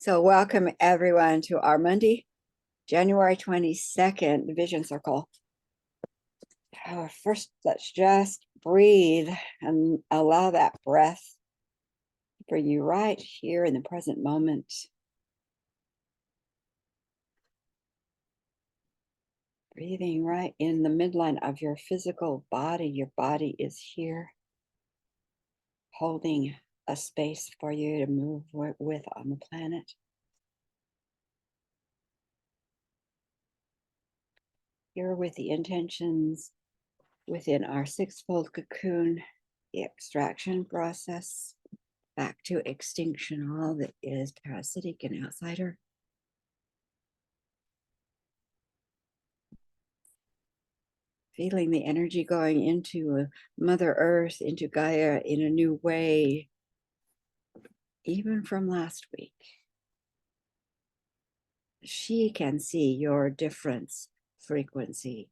So welcome everyone to our Monday, January 22nd Vision Circle. First, let's just breathe and allow that breath to bring you right here in the present moment. Breathing right in the midline of your physical body. Your body is here, holding a space for you to move with on the planet. Here with the intentions within our sixfold cocoon, the extraction process, back to extinction, all that is parasitic and outsider. Feeling the energy going into Mother Earth, into Gaia in a new way, even from last week. She can see your difference frequency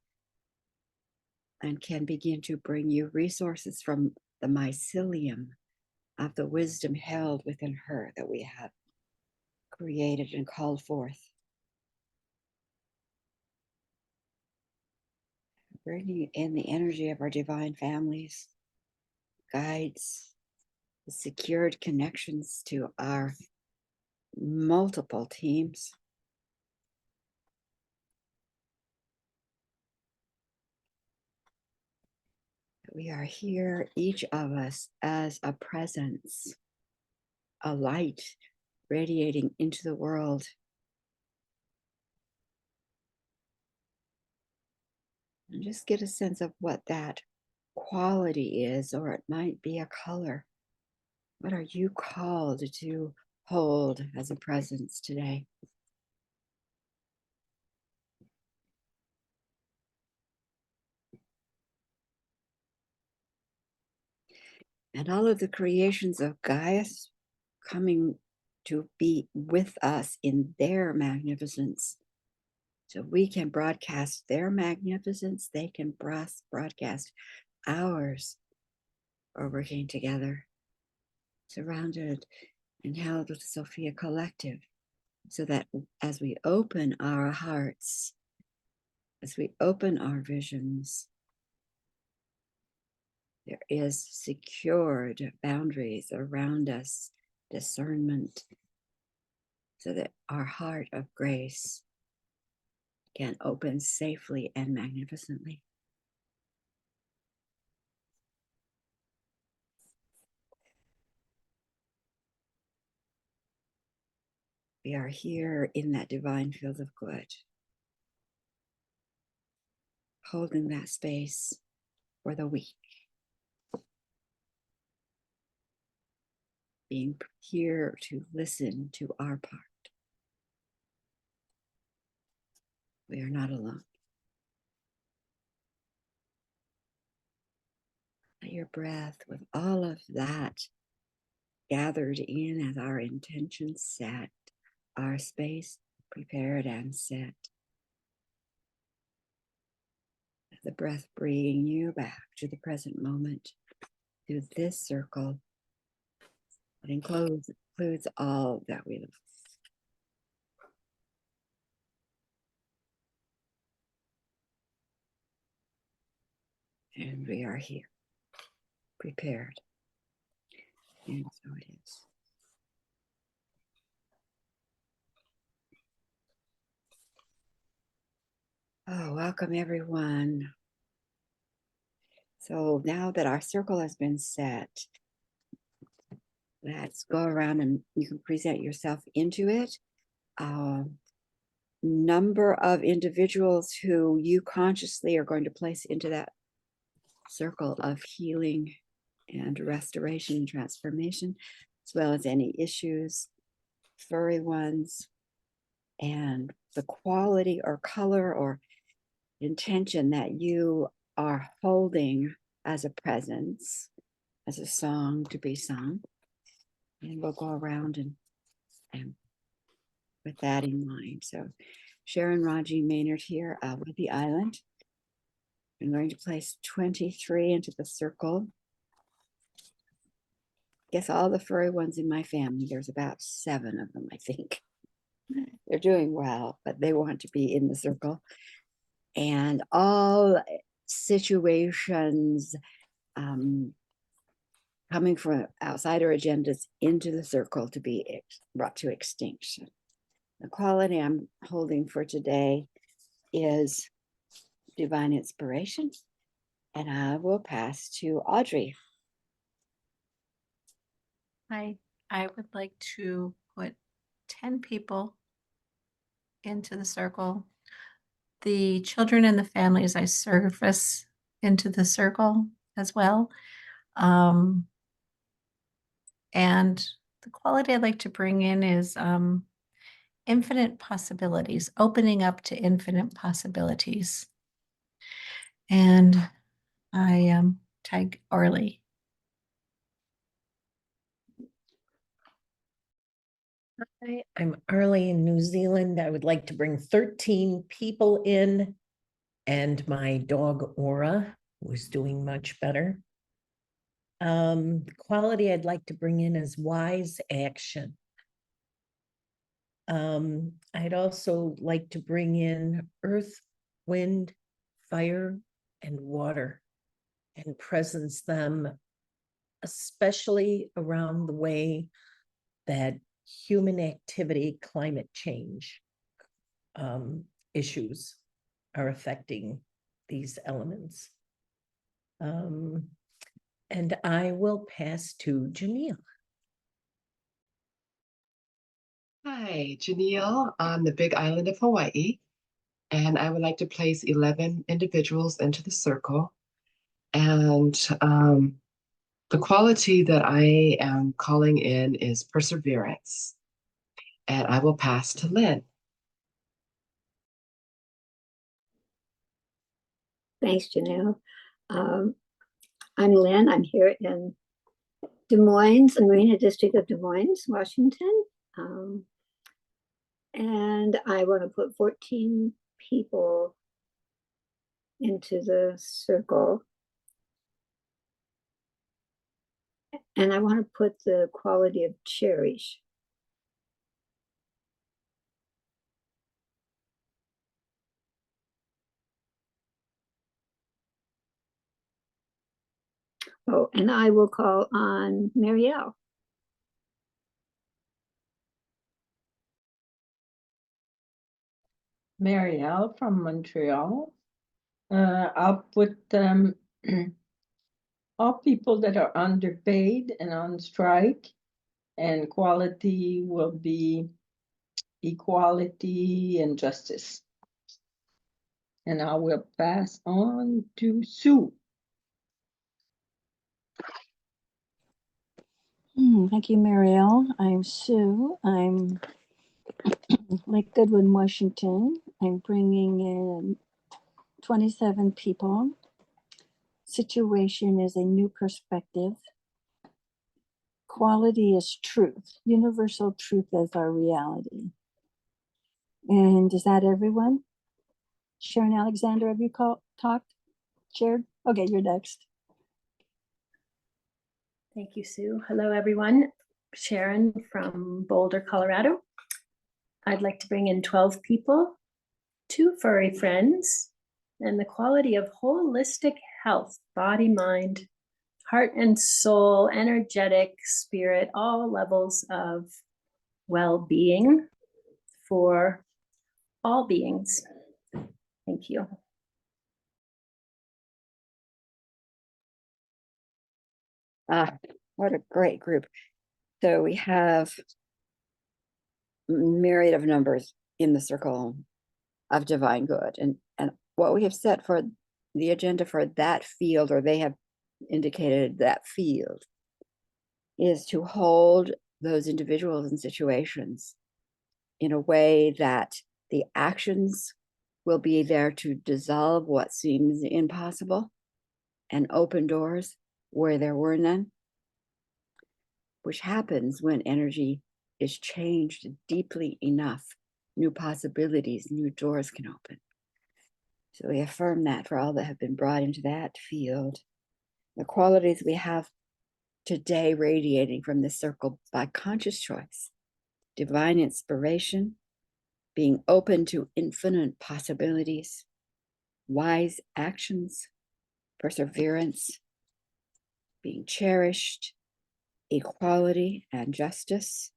and can begin to bring you resources from the mycelium of the wisdom held within her that we have created and called forth. Bringing in the energy of our divine families, guides, the secured connections to our multiple teams. We are here, each of us, as a presence, a light radiating into the world. And just get a sense of what that quality is, or it might be a color. What are you called to hold as a presence today? And all of the creations of Gaius coming to be with us in their magnificence. So we can broadcast their magnificence, they can broadcast ours. We're working together, surrounded and held with the Sophia Collective, so that as we open our hearts, as we open our visions, there is secured boundaries around us, discernment, so that our heart of grace can open safely and magnificently. We are here in that divine field of good, holding that space for the weak, being here to listen to our part. We are not alone. Let your breath, with all of that gathered in as our intentions set, our space prepared and set. The breath bringing you back to the present moment through this circle that includes all that we love. And we are here, prepared. And so it is. Oh, welcome everyone. So now that our circle has been set, let's go around and you can present yourself into it. Number of individuals who you consciously are going to place into that circle of healing and restoration and transformation, as well as any issues, furry ones, and the quality or color or intention that you are holding as a presence, as a song to be sung. And we'll go around and with that in mind. So Sharon Raji Maynard here with the island. I'm going to place 23 into the circle. guess all the furry ones in my family, there's about 7 of them, I think. They're doing well, but they want to be in the circle. And all situations coming from outsider agendas into the circle to be brought to extinction. The quality I'm holding for today is divine inspiration. And I will pass to Audrey. I would like to put 10 people into the circle. The children and the families I service into the circle as well. And the quality I'd like to bring in is infinite possibilities, opening up to infinite possibilities. And I tag Orly. Hi, I'm Arlie in New Zealand. I would like to bring 13 people in and my dog Aura, who's doing much better. The quality I'd like to bring in is wise action. I'd also like to bring in earth, wind, fire, and water and presence them, especially around the way that human activity, climate change issues are affecting these elements. And I will pass to Janelle. Hi, Janelle on the big island of Hawaii. And I would like to place 11 individuals into the circle. And the quality that I am calling in is perseverance. And I will pass to Lynn. Thanks, Janelle. I'm Lynn. I'm here in Des Moines, the Marina District of Des Moines, Washington. And I want to put 14 people into the circle. And I want to put the quality of cherish. Oh, and I will call on Marielle. Marielle from Montreal. I'll put all people that are underpaid and on strike, and quality will be equality and justice. And I will pass on to Sue. Thank you, Marielle. I'm Sue. I'm Lake Goodwin, Washington. I'm bringing in 27 people. Situation is a new perspective. Quality is truth, universal truth as our reality. And is that everyone? Sharon Alexander, have you talked? Shared? Okay, you're next. Thank you, Sue. Hello, everyone. Sharon from Boulder, Colorado. I'd like to bring in 12 people, 2 furry friends, and the quality of holistic health, body, mind, heart and soul, energetic, spirit, all levels of well-being for all beings. Thank you. What a great group. So we have a myriad of numbers in the circle of divine good. And what we have set for the agenda for that field, or they have indicated that field, is to hold those individuals and situations in a way that the actions will be there to dissolve what seems impossible and open doors where there were none, which happens when energy is changed deeply enough. New possibilities, new doors can open. So we affirm that for all that have been brought into that field. The qualities we have today radiating from this circle by conscious choice, divine inspiration, being open to infinite possibilities, wise actions, perseverance, being cherished, equality and justice,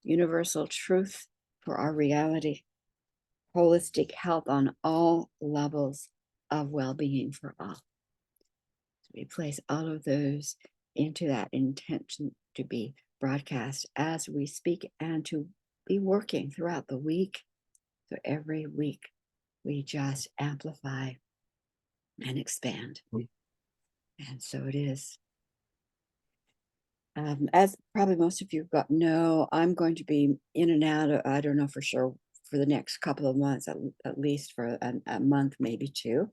universal truth for our reality, holistic health on all levels of well-being for all. So we place all of those into that intention to be broadcast as we speak and to be working throughout the week. So every week we just amplify and expand. And so it is. As probably most of you know, I'm going to be in and out of, I don't know for sure, for the next couple of months, at least for a month, maybe two,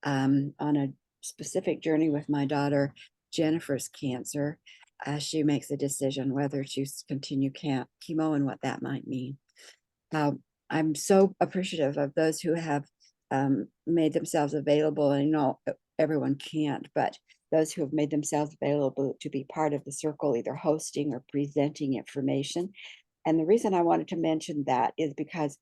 on a specific journey with my daughter Jennifer's cancer, as she makes a decision whether to continue chemo and what that might mean. I'm so appreciative of those who have made themselves available, and everyone can't, but those who have made themselves available to be part of the circle, either hosting or presenting information. And the reason I wanted to mention that is because,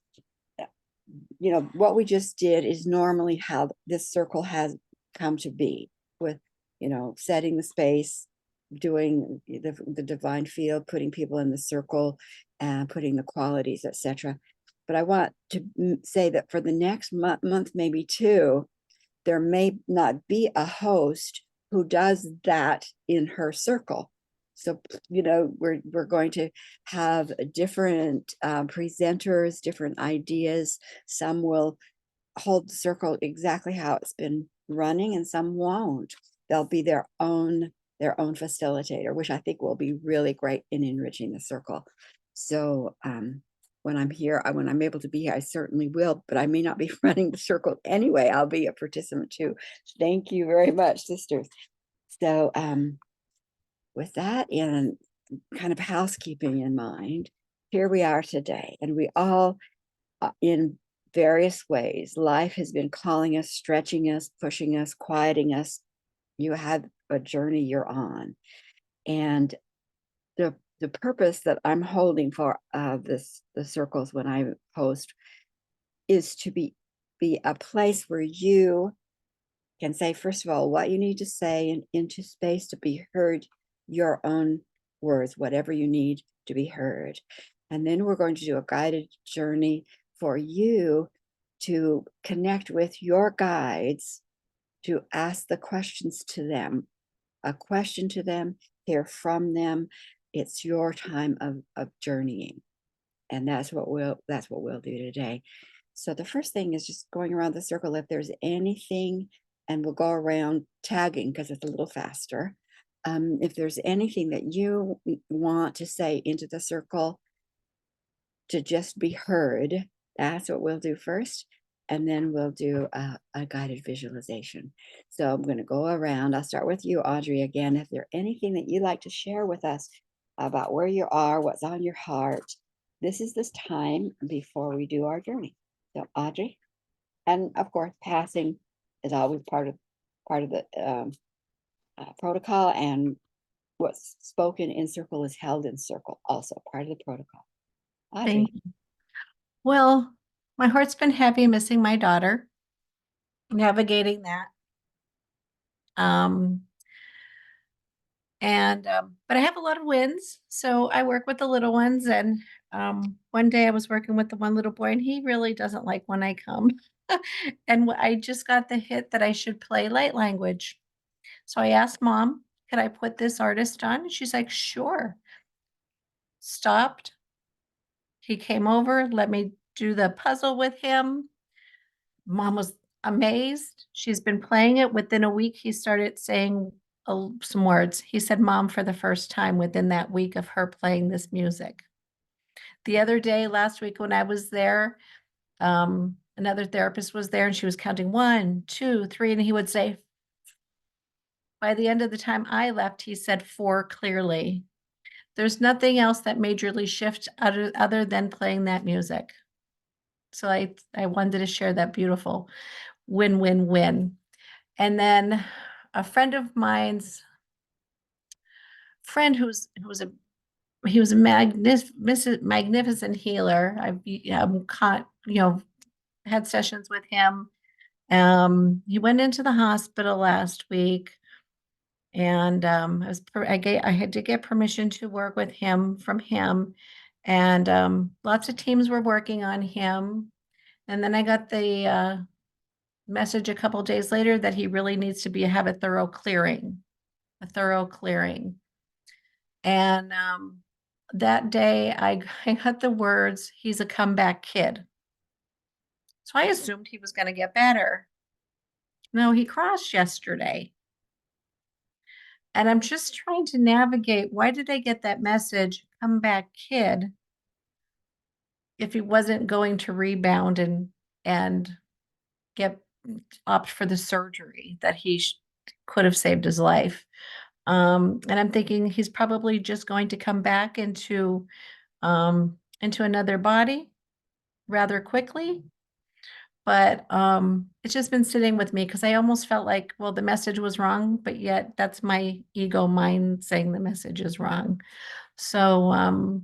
what we just did is normally how this circle has come to be, with, setting the space, doing the divine field, putting people in the circle, and putting the qualities, etc. But I want to say that for the next month, maybe two, there may not be a host who does that in her circle. So, we're going to have different presenters, different ideas. Some will hold the circle exactly how it's been running, and some won't. They'll be their own facilitator, which I think will be really great in enriching the circle. So when I'm here, when I'm able to be here, I certainly will, but I may not be running the circle anyway. I'll be a participant too. Thank you very much, sisters. So with that and kind of housekeeping in mind, here we are today, and we all, in various ways, life has been calling us, stretching us, pushing us, quieting us. You have a journey you're on, and the purpose that I'm holding for the circles when I host is to be a place where you can say, first of all, what you need to say, and into space to be heard, your own words, whatever you need to be heard. And then we're going to do a guided journey for you to connect with your guides, to ask the questions to them, a question to them, hear from them. It's your time of journeying, and that's what we'll do today. So the first thing is just going around the circle. If there's anything, and we'll go around tagging because it's a little faster. If there's anything that you want to say into the circle to just be heard, that's what we'll do first. And then we'll do a guided visualization. So I'm going to go around. I'll start with you, Audrey, again. If there's anything that you'd like to share with us about where you are, what's on your heart, this is this time before we do our journey. So Audrey, and of course, passing is always part of the protocol, and what's spoken in circle is held in circle, also part of the protocol. Audrey. Thank you. Well, my heart's been heavy missing my daughter, navigating that. But I have a lot of wins. So I work with the little ones, and one day I was working with the one little boy, and he really doesn't like when I come. And I just got the hit that I should play light language. So I asked Mom, could I put this artist on? And she's like, sure. Stopped. He came over, let me do the puzzle with him. Mom was amazed. She's been playing it. Within a week, he started saying some words. He said, Mom, for the first time within that week of her playing this music. The other day, last week, when I was there, another therapist was there, and she was counting 1, 2, 3, and he would say, by the end of the time I left, he said 4 clearly. There's nothing else that majorly shifts other than playing that music. So I wanted to share that beautiful win-win-win. And then a friend of mine's friend he was a magnificent healer. I've caught, had sessions with him. He went into the hospital last week, and I had to get permission to work with him from him, and lots of teams were working on him. And then I got the message a couple days later that he really needs to have a thorough clearing. And that day I got the words, he's a comeback kid. So I assumed he was going to get better. No, he crossed yesterday. And I'm just trying to navigate, why did I get that message, comeback kid, if he wasn't going to rebound and opt for the surgery that he could have saved his life. And I'm thinking he's probably just going to come back into another body rather quickly. But it's just been sitting with me because I almost felt like, well, the message was wrong, but yet that's my ego mind saying the message is wrong. So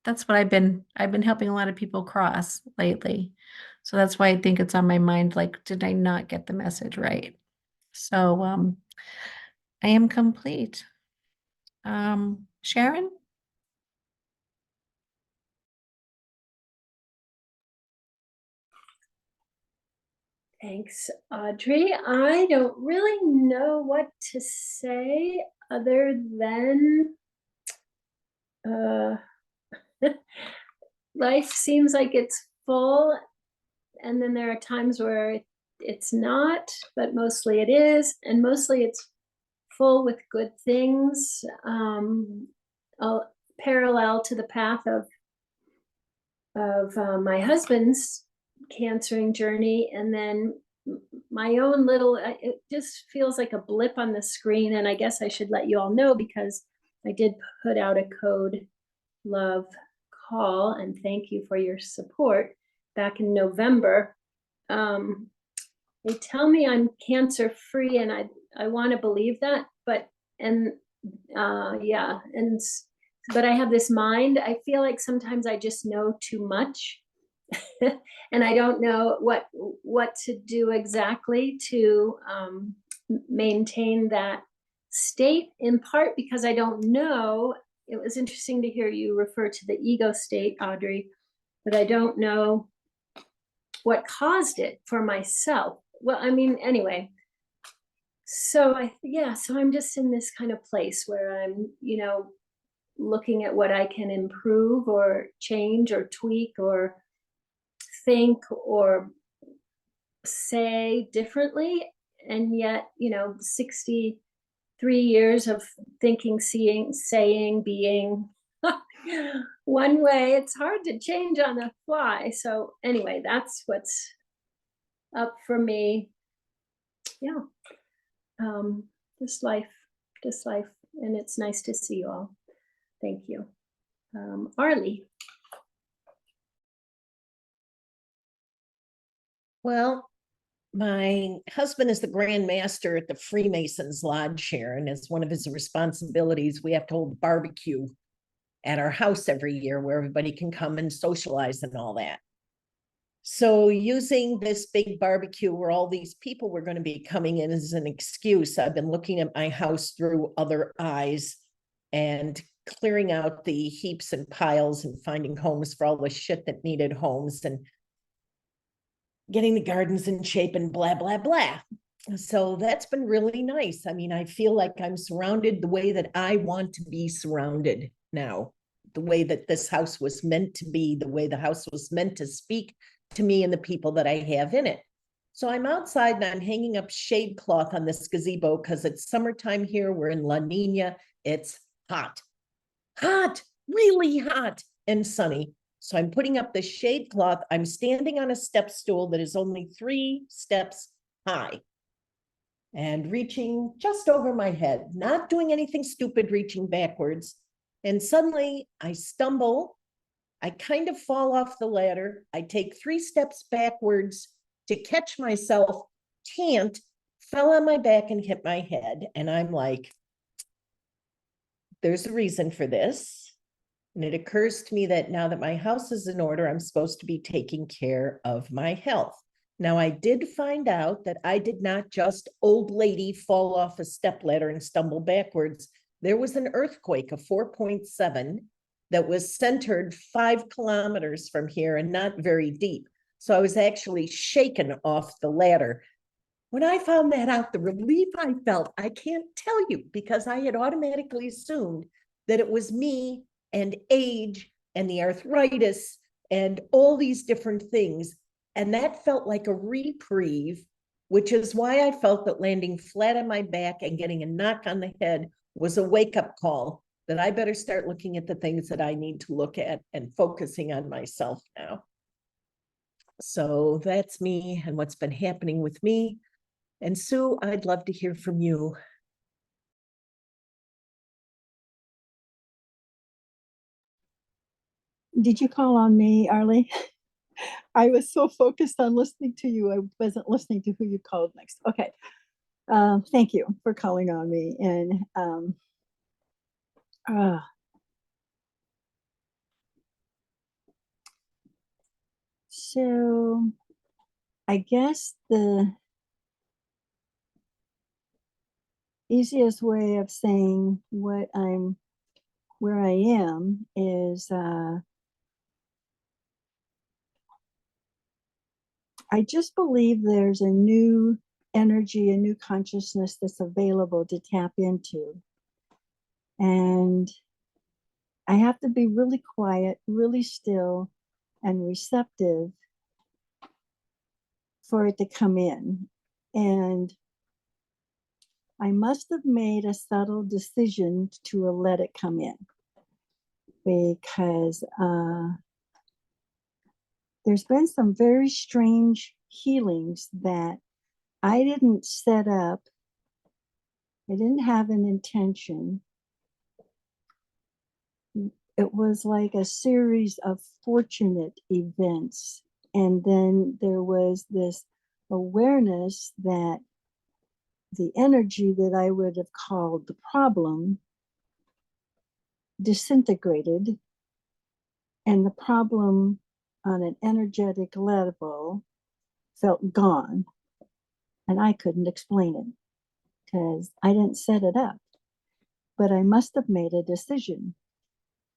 that's what I've been helping a lot of people cross lately. So that's why I think it's on my mind, like, did I not get the message right? So I am complete. Sharon? Thanks, Audrey. I don't really know what to say other than life seems like it's full, and then there are times where it's not, but mostly it is, and mostly it's full with good things, parallel to the path of my husband's cancering journey, and then my own little, it just feels like a blip on the screen. And I guess I should let you all know, because I did put out a code love call, and thank you for your support back in November. They tell me I'm cancer free, and I want to believe that, but but I have this mind. I feel like sometimes I just know too much. And I don't know what to do exactly to maintain that state, in part because I don't know. It was interesting to hear you refer to the ego state, Audrey, but I don't know what caused it for myself. Well, I mean, anyway, so I'm just in this kind of place where I'm, looking at what I can improve or change or tweak or think or say differently. And yet, 63 years of thinking, seeing, saying, being one way, it's hard to change on the fly. So anyway, that's what's up for me. Yeah. Just life. And it's nice to see you all. Thank you. Arlie. Well, my husband is the Grand Master at the Freemasons Lodge here, and as one of his responsibilities, we have to hold barbecue at our house every year where everybody can come and socialize and all that. So using this big barbecue where all these people were going to be coming in as an excuse, I've been looking at my house through other eyes and clearing out the heaps and piles and finding homes for all the shit that needed homes and getting the gardens in shape and blah, blah, blah. So that's been really nice. I mean, I feel like I'm surrounded the way that I want to be surrounded now, the way that this house was meant to be, the way the house was meant to speak to me and the people that I have in it. So I'm outside and I'm hanging up shade cloth on this gazebo because it's summertime here. We're in La Nina. It's hot, really hot and sunny. So I'm putting up the shade cloth. I'm standing on a step stool that is only 3 steps high and reaching just over my head, not doing anything stupid, reaching backwards. And suddenly I stumble. I kind of fall off the ladder. I take 3 steps backwards to catch myself, can't, fell on my back and hit my head. And I'm like, there's a reason for this. And it occurs to me that now that my house is in order, I'm supposed to be taking care of my health. Now, I did find out that I did not just old lady fall off a stepladder and stumble backwards. There was an earthquake of 4.7 that was centered 5 kilometers from here and not very deep. So I was actually shaken off the ladder. When I found that out, the relief I felt, I can't tell you, because I had automatically assumed that it was me and age and the arthritis and all these different things. And that felt like a reprieve, which is why I felt that landing flat on my back and getting a knock on the head was a wake-up call, that I better start looking at the things that I need to look at and focusing on myself now. So that's me and what's been happening with me. And Sue, I'd love to hear from you. Did you call on me, Arlie? I was so focused on listening to you, I wasn't listening to who you called next. Okay. Thank you for calling on me. And so I guess the easiest way of saying where I am is I just believe there's a new energy, a new consciousness that's available to tap into. And I have to be really quiet, really still, and receptive for it to come in. And I must have made a subtle decision to let it come in, because there's been some very strange healings that I didn't set up. I didn't have an intention. It was like a series of fortunate events. And then there was this awareness that the energy that I would have called the problem disintegrated, and the problem on an energetic level felt gone. And I couldn't explain it because I didn't set it up. But I must have made a decision.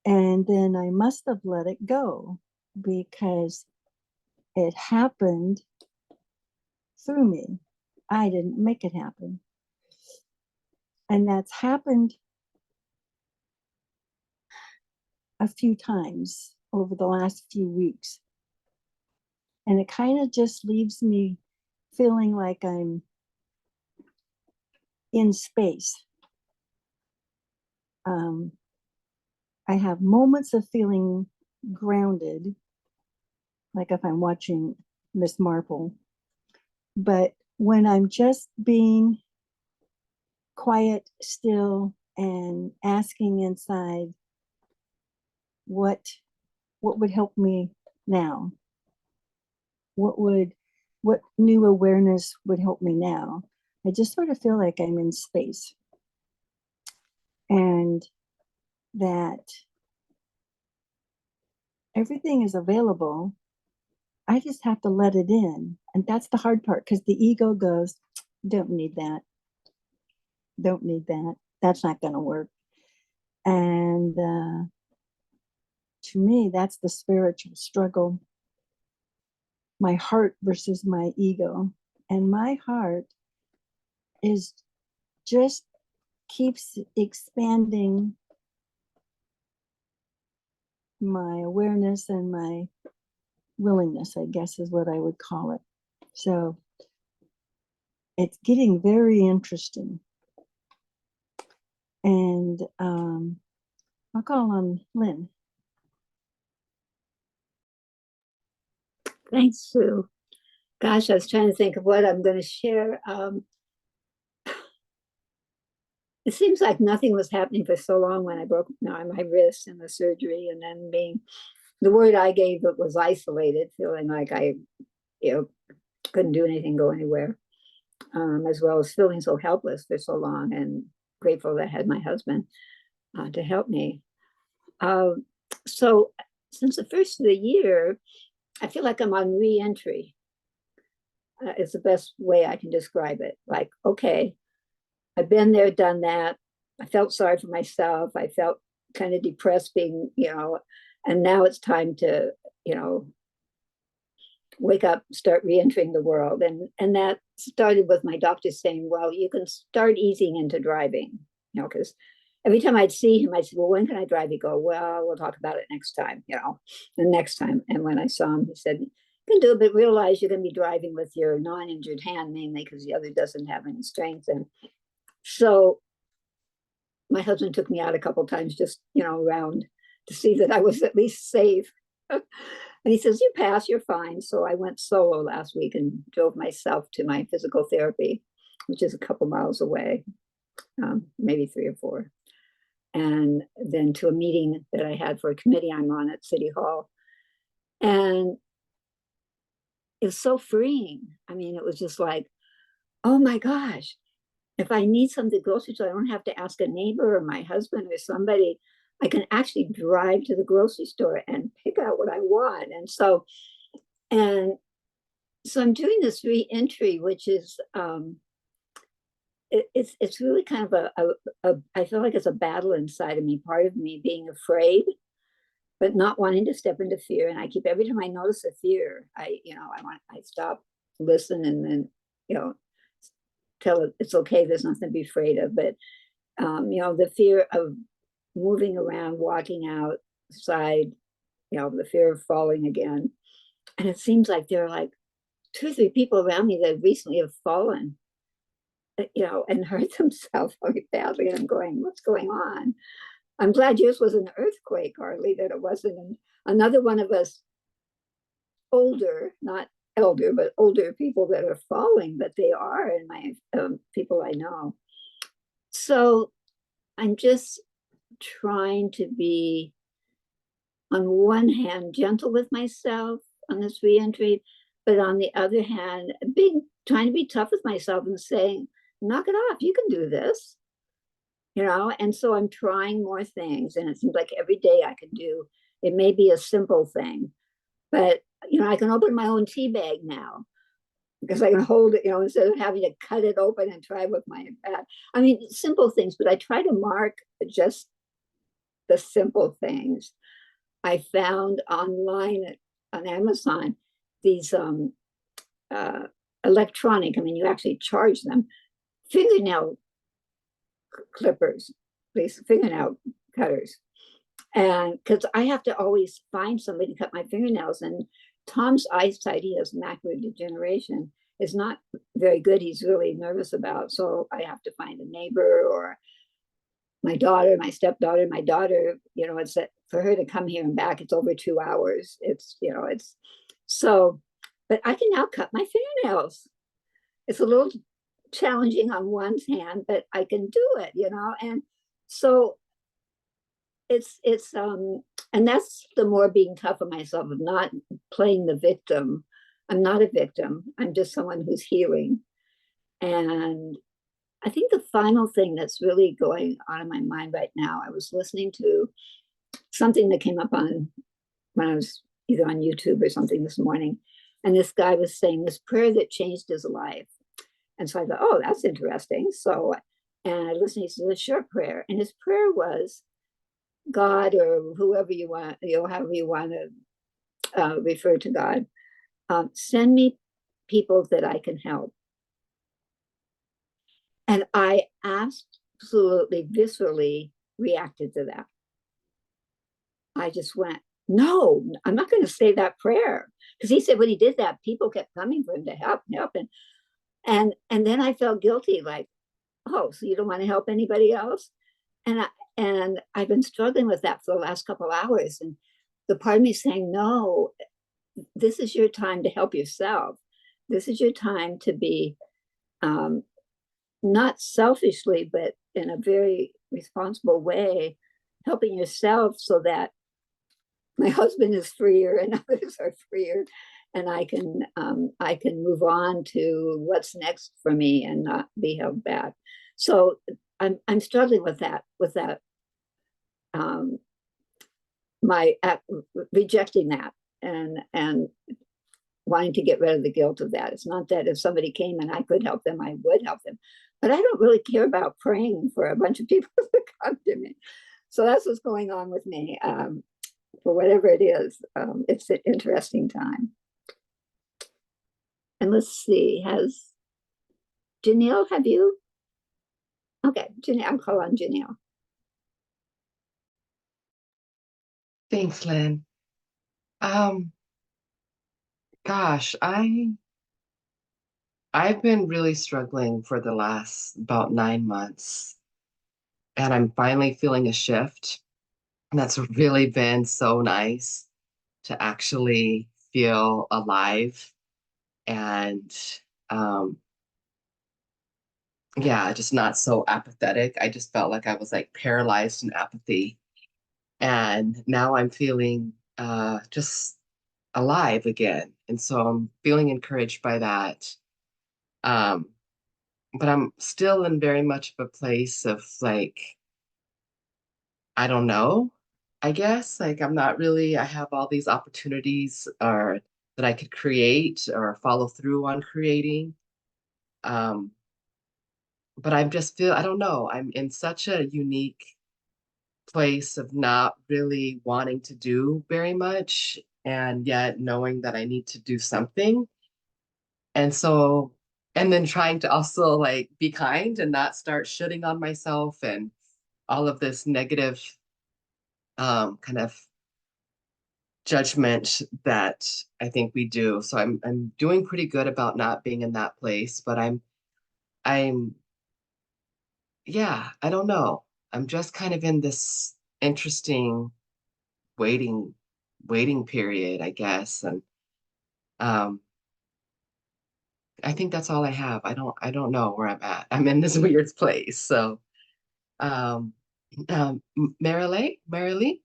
And then I must have let it go because it happened through me. I didn't make it happen. And that's happened a few times over the last few weeks. And it kind of just leaves me feeling like I'm in space. I have moments of feeling grounded, like if I'm watching Miss Marple. But when I'm just being quiet, still, and asking inside, what would help me now? What new awareness would help me now? I just sort of feel like I'm in space. And that everything is available. I just have to let it in. And that's the hard part, because the ego goes, don't need that. Don't need that. That's not going to work. And to me, that's the spiritual struggle. My heart versus my ego. And my heart is just keeps expanding my awareness and my willingness, I guess is what I would call it. So it's getting very interesting. And I'll call on Lynn. Thanks, Sue. Gosh, I was trying to think of what I'm going to share. It seems like nothing was happening for so long when I broke my wrist and the surgery, and then the word I gave it was isolated, feeling like I couldn't do anything, go anywhere, as well as feeling so helpless for so long, and grateful that I had my husband. to help me. So since the first of the year, I feel like I'm on re-entry. Is the best way I can describe it. Like, okay, I've been there, done that. I felt sorry for myself. I felt kind of depressed being, and now it's time to, wake up, start re-entering the world. And that started with my doctor saying, well, you can start easing into driving, because every time I'd see him, I'd say, well, when can I drive? He'd go, well, we'll talk about it next time, the next time. And when I saw him, he said, you can do it, but realize you're going to be driving with your non-injured hand mainly because the other doesn't have any strength. And so my husband took me out a couple of times just, around to see that I was at least safe. And he says, you pass, you're fine. So I went solo last week and drove myself to my physical therapy, which is a couple miles away, maybe 3 or 4. And then to a meeting that I had for a committee I'm on at City Hall. And it was so freeing. I mean, it was just like, oh my gosh, if I need something grocery store, I don't have to ask a neighbor or my husband or somebody. I can actually drive to the grocery store and pick out what I want. And so I'm doing this re-entry, which is it's really kind of I feel like it's a battle inside of me. Part of me being afraid, but not wanting to step into fear. And I keep, every time I notice a fear, I stop, listen, and then tell it it's okay. There's nothing to be afraid of. But the fear of moving around, walking outside, the fear of falling again. And it seems like there are like 2 or 3 people around me that recently have fallen, and hurt themselves very badly. And I'm going, what's going on? I'm glad yours was an earthquake, hardly that it wasn't another one of us older, not elder, but older people that are falling, but they are in my people I know. So I'm just trying to be, on one hand, gentle with myself on this re-entry, but on the other hand, trying to be tough with myself and saying, knock it off, you can do this, and so I'm trying more things, and it seems like every day I can do, it may be a simple thing, but I can open my own tea bag now because I can hold it, instead of having to cut it open and try with my bat. I mean, simple things, but I try to mark just the simple things. I found online on Amazon these electronic, you actually charge them, fingernail clippers, these fingernail cutters. And because I have to always find somebody to cut my fingernails, and Tom's eyesight, he has macular degeneration, is not very good. He's really nervous about, so I have to find a neighbor or my daughter, my stepdaughter, my daughter, it's for her to come here and back, it's over 2 hours. It's so, but I can now cut my fingernails. It's a little challenging on one's hand, but I can do it, and so it's and that's the more being tough on myself, of not playing the victim. I'm not a victim. I'm just someone who's healing. And I think the final thing that's really going on in my mind right now, I was listening to something that came up on when I was either on YouTube or something this morning. And this guy was saying this prayer that changed his life. And so I thought, oh, that's interesting. So, and I listened to the short prayer. And his prayer was, God, or whoever you want, however you want to refer to God, send me people that I can help. And I absolutely viscerally reacted to that. I just went, no, I'm not going to say that prayer. Because he said when he did that, people kept coming for him to help. And then I felt guilty, like, oh, so you don't want to help anybody else? And I've been struggling with that for the last couple of hours. And the part of me saying, no, this is your time to help yourself. This is your time to be not selfishly, but in a very responsible way, helping yourself so that my husband is freer and others are freer, and I can move on to what's next for me and not be held back. So I'm struggling with that my rejecting that and wanting to get rid of the guilt of that. It's not that if somebody came and I could help them, I would help them, but I don't really care about praying for a bunch of people to come to me. So that's what's going on with me. For whatever it is, it's an interesting time. And let's see, has Janelle, have you? Okay, Janelle, I'll call on Janelle. Thanks, Lynn. Gosh, I've been really struggling for the last about 9 months, and I'm finally feeling a shift. And that's really been so nice to actually feel alive and yeah, just not so apathetic. I just felt like I was like paralyzed in apathy. And now I'm feeling just alive again. And so I'm feeling encouraged by that. Um, but I'm still in very much of a place of like, I don't know, I guess. Like I'm not really, I have all these opportunities or that I could create or follow through on creating. Um, but I just feel, I don't know, I'm in such a unique place of not really wanting to do very much and yet knowing that I need to do something. And so, and then trying to also like be kind and not start shitting on myself and all of this negative kind of judgment that I think we do. So I'm doing pretty good about not being in that place, but I'm yeah, I don't know. I'm just kind of in this interesting waiting waiting period, I guess. And um I think that's all I have. I don't know where I'm at. I'm in this weird place. So um Marilee?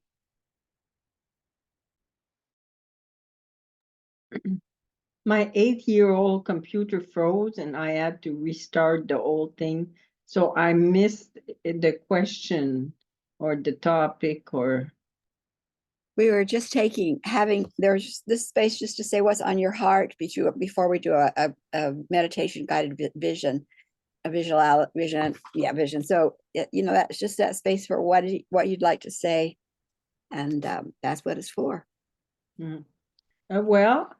My 8-year-old computer froze and I had to restart the whole thing. So I missed the question or the topic or We were just there's this space just to say what's on your heart before we do a meditation guided vision, a vision. So, that's just that space for what you'd like to say. And that's what it's for. well,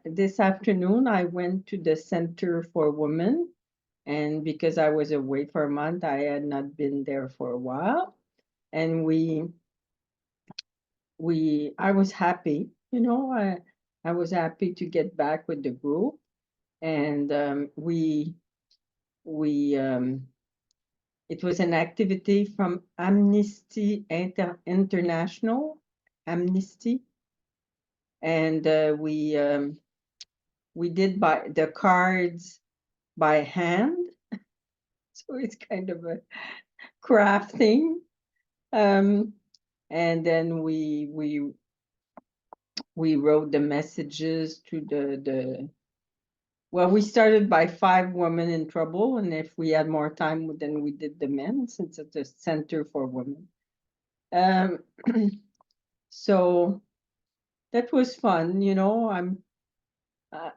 this afternoon I went to the Center for Women, and because I was away for a month, I had not been there for a while, and I was happy, I was happy to get back with the group, and it was an activity from Amnesty International, Amnesty, and we did by the cards by hand, so it's kind of a craft thing. And then we wrote the messages to the well, we started by 5 women in trouble, and if we had more time, then we did the men, since it's a center for women. So that was fun,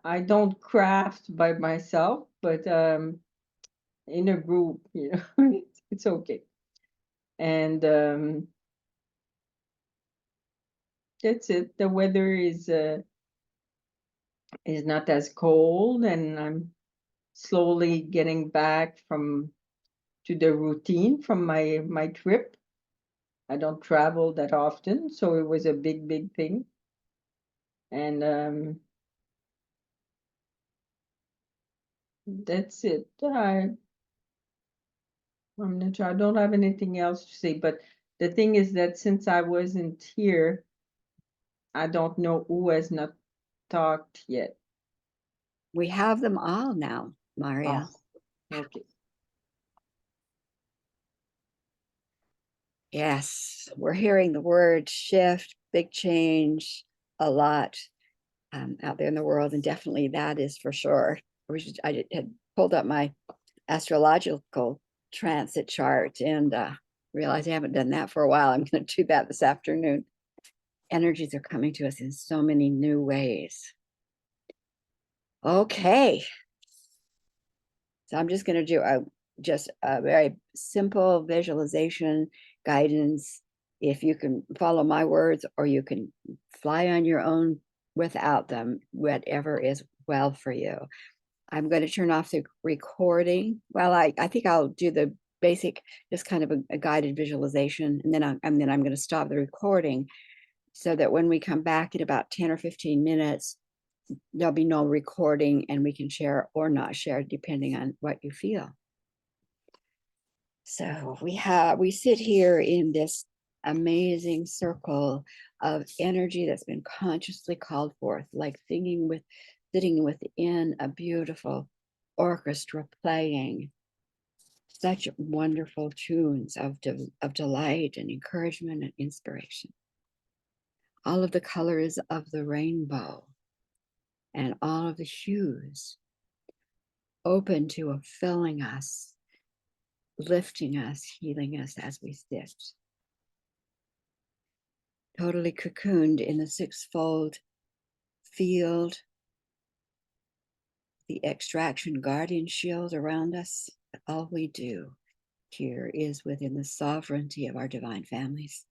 I don't craft by myself, but in a group, it's okay. And that's it. The weather is not as cold, and I'm slowly getting back to the routine from my trip. I don't travel that often, so it was a big thing. And that's it. I'm not sure. I don't have anything else to say, but the thing is that since I wasn't here, I don't know who has not talked yet. We have them all now, Maria. Oh, okay. Yes, we're hearing the word shift, big change a lot out there in the world, and definitely that is for sure. I had pulled up my astrological transit chart, and Realize I haven't done that for a while. I'm going to do that this afternoon. Energies are coming to us in so many new ways. Okay. So I'm just going to do just a very simple visualization guidance. If you can follow my words or you can fly on your own without them, whatever is well for you. I'm going to turn off the recording. Well, I think I'll do the basic, just kind of a guided visualization, and then I'm going to stop the recording so that when we come back in about 10 or 15 minutes, there'll be no recording and we can share or not share depending on what you feel. So we sit here in this amazing circle of energy that's been consciously called forth, like sitting within a beautiful orchestra playing such wonderful tunes of delight and encouragement and inspiration. All of the colors of the rainbow and all of the hues open to filling us, lifting us, healing us as we sit. Totally cocooned in the sixfold field, the extraction guardian shield around us. All we do here is within the sovereignty of our divine families.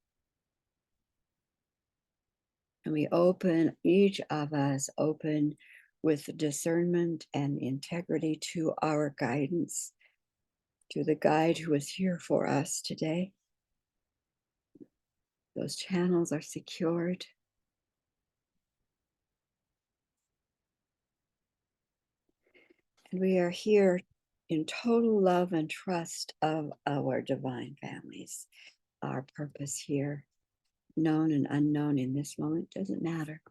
And we open, each of us open with discernment and integrity to our guidance, to the guide who is here for us today. Those channels are secured. And we are here in total love and trust of our divine families. Our purpose here, known and unknown in this moment, doesn't matter.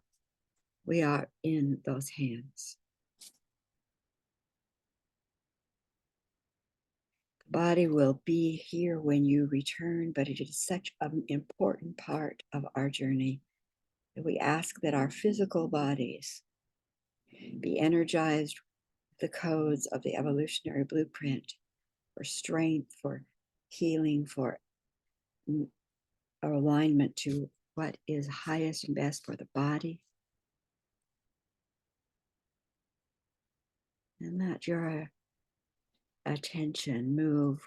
We are in those hands. The body will be here when you return, but it is such an important part of our journey that we ask that our physical bodies be energized with the codes of the evolutionary blueprint for strength, for healing, for our alignment to what is highest and best for the body. And let your attention move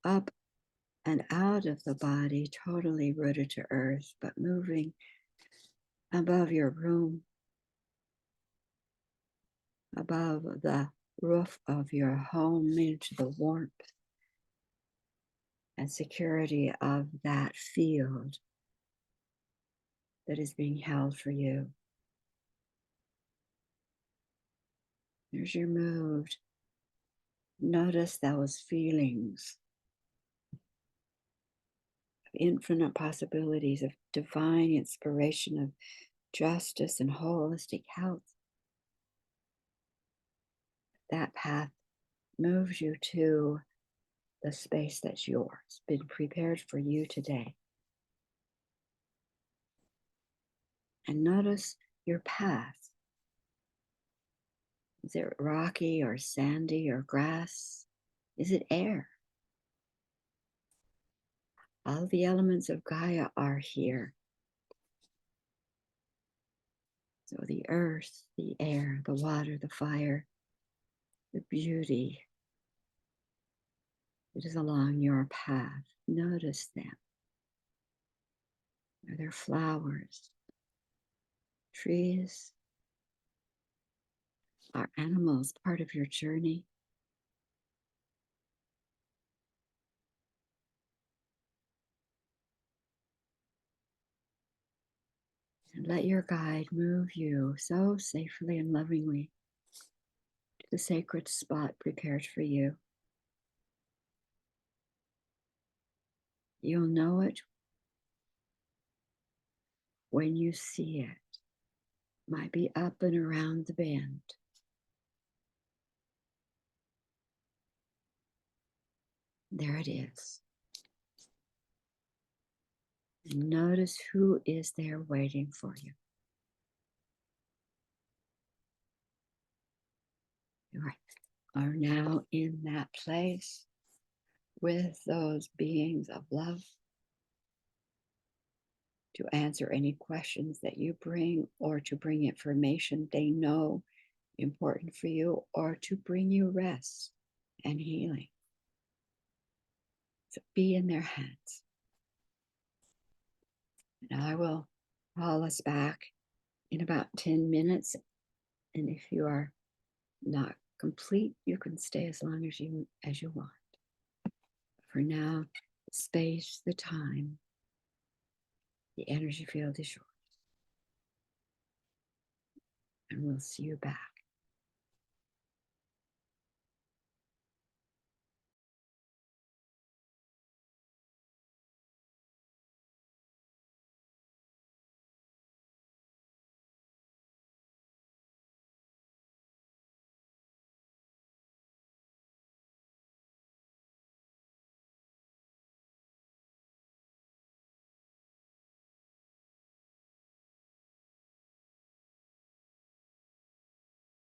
up and out of the body, totally rooted to earth, but moving above your room, above the roof of your home, into the warmth and security of that field that is being held for you. As you're moved, notice those feelings of infinite possibilities of divine inspiration, of justice and holistic health. That path moves you to the space that's yours, been prepared for you today. And notice your path. Is it rocky or sandy or grass? Is it air? All the elements of Gaia are here. So the earth, the air, the water, the fire, the beauty. It is along your path. Notice them. Are there flowers, trees? Are animals part of your journey? And let your guide move you so safely and lovingly to the sacred spot prepared for you. You'll know it when you see it. Might be up and around the bend. There it is. And notice who is there waiting for you. You are now in that place with those beings of love to answer any questions that you bring, or to bring information they know important for you, or to bring you rest and healing. So be in their hands. And I will call us back in about 10 minutes. And if you are not complete, you can stay as long as you want. For now, the space, the time, the energy field is yours. And we'll see you back.